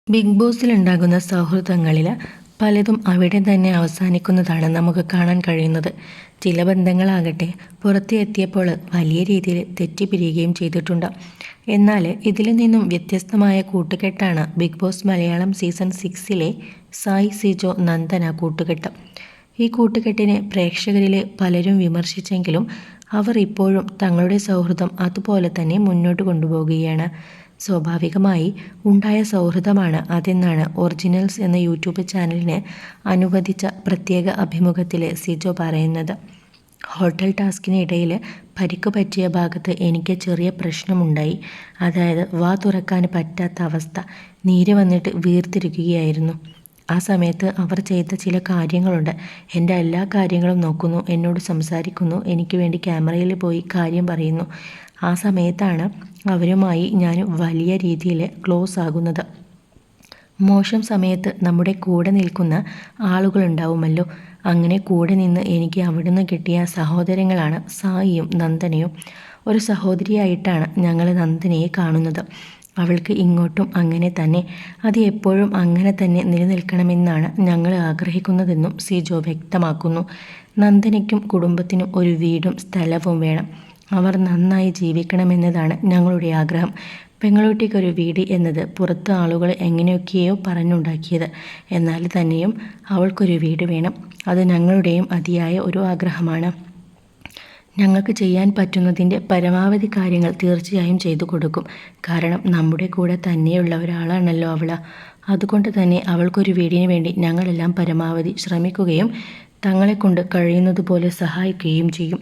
Big ബോസിലുണ്ടാകുന്ന സൗഹൃദങ്ങളിൽ പലതും അവിടെ തന്നെ അവസാനിക്കുന്നതാണ് നമുക്ക് കാണാൻ കഴിയുന്നത്. ചില ബന്ധങ്ങളാകട്ടെ പുറത്ത് എത്തിയപ്പോൾ വലിയ രീതിയിൽ തെറ്റിപ്പിരിയുകയും ചെയ്തിട്ടുണ്ട്. എന്നാൽ ഇതിൽ നിന്നും വ്യത്യസ്തമായ കൂട്ടുകെട്ടാണ് ബിഗ് ബോസ് മലയാളം സീസൺ 6-ലെ സായി സിജോ നന്ദന കൂട്ടുകെട്ട്. ഈ കൂട്ടുകെട്ടിനെ പ്രേക്ഷകരിൽ പലരും വിമർശിച്ചെങ്കിലും അവർ ഇപ്പോഴും തങ്ങളുടെ സൗഹൃദം അതുപോലെ തന്നെ മുന്നോട്ട് കൊണ്ടുപോകുകയാണ്. സ്വാഭാവികമായി ഉണ്ടായ സൗഹൃദമാണ് അതെന്നാണ് ഒറിജിനൽസ് എന്ന യൂട്യൂബ് ചാനലിന് അനുവദിച്ച പ്രത്യേക അഭിമുഖത്തിൽ സിജോ പറയുന്നത്. ഹോട്ടൽ ടാസ്കിനിടയിൽ പരിക്ക് പറ്റിയ ഭാഗത്ത് എനിക്ക് ചെറിയ പ്രശ്നമുണ്ടായി. അതായത് വാ തുറക്കാൻ പറ്റാത്ത അവസ്ഥ, നീര് വന്നിട്ട് വീർത്തിരിക്കുകയായിരുന്നു. ആ സമയത്ത് അവർ ചെയ്ത ചില കാര്യങ്ങളുണ്ട്. എൻ്റെ എല്ലാ കാര്യങ്ങളും നോക്കുന്നു, എന്നോട് സംസാരിക്കുന്നു, എനിക്ക് വേണ്ടി ക്യാമറയിൽ പോയി കാര്യം പറയുന്നു. ആ സമയത്താണ് അവരുമായി ഞാൻ വലിയ രീതിയിൽ ക്ലോസ് ആകുന്നത്. മോശം സമയത്ത് നമ്മുടെ കൂടെ നിൽക്കുന്ന ആളുകളുണ്ടാവുമല്ലോ. അങ്ങനെ കൂടെ നിന്ന് എനിക്ക് അവിടുന്ന് കിട്ടിയ സഹോദരങ്ങളാണ് സായിയും നന്ദനയും. ഒരു സഹോദരിയായിട്ടാണ് ഞങ്ങൾ നന്ദനയെ കാണുന്നത്. അവൾക്ക് ഇങ്ങോട്ടും അങ്ങനെ തന്നെ, അത് എപ്പോഴും അങ്ങനെ തന്നെ നിലനിൽക്കണമെന്നാണ് ഞങ്ങൾ ആഗ്രഹിക്കുന്നതെന്നും സിജോ വ്യക്തമാക്കുന്നു. നന്ദനയ്ക്കും കുടുംബത്തിനും ഒരു വീടും സ്ഥലവും വേണം. അവർ നന്നായി ജീവിക്കണമെന്നതാണ് ഞങ്ങളുടെ ആഗ്രഹം. പെങ്ങളൂട്ടിക്കൊരു വീട് എന്നത് പുറത്ത് ആളുകൾ എങ്ങനെയൊക്കെയോ പറഞ്ഞുണ്ടാക്കിയത്. എന്നാൽ തന്നെയും അവൾക്കൊരു വീട് വേണം. അത് ഞങ്ങളുടെയും അതിയായ ഒരു ആഗ്രഹമാണ്. ഞങ്ങൾക്ക് ചെയ്യാൻ പറ്റുന്നതിൻ്റെ പരമാവധി കാര്യങ്ങൾ തീർച്ചയായും ചെയ്തു കൊടുക്കും. കാരണം നമ്മുടെ കൂടെ തന്നെയുള്ള ഒരാളാണല്ലോ അവൾ. അതുകൊണ്ട് തന്നെ അവൾക്കൊരു വീടിന് വേണ്ടി ഞങ്ങളെല്ലാം പരമാവധി ശ്രമിക്കുകയും തങ്ങളെക്കൊണ്ട് കഴിയുന്നതുപോലെ സഹായിക്കുകയും ചെയ്യും.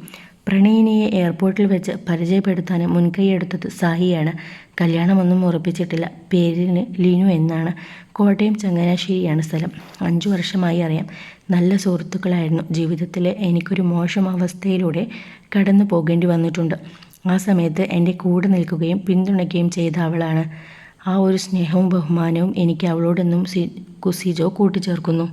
പ്രണയിനിയെ എയർപോർട്ടിൽ വെച്ച് പരിചയപ്പെടുത്താൻ മുൻകൈയെടുത്തത് സായിയാണ്. കല്യാണമൊന്നും ഉറപ്പിച്ചിട്ടില്ല. പേരിന് ലിനു എന്നാണ്. കോട്ടയം ചങ്ങനാശ്ശേരിയാണ് സ്ഥലം. 5 വർഷമായി അറിയാം. നല്ല സുഹൃത്തുക്കളായിരുന്നു. ജീവിതത്തിൽ എനിക്കൊരു മോശം അവസ്ഥയിലൂടെ കടന്നു പോകേണ്ടി വന്നിട്ടുണ്ട്. ആ സമയത്ത് എൻ്റെ കൂടെ നിൽക്കുകയും പിന്തുണയ്ക്കുകയും ചെയ്ത അവളാണ്. ആ ഒരു സ്നേഹവും ബഹുമാനവും എനിക്ക് അവളോടൊന്നും സിജോ കൂട്ടിച്ചേർക്കുന്നു.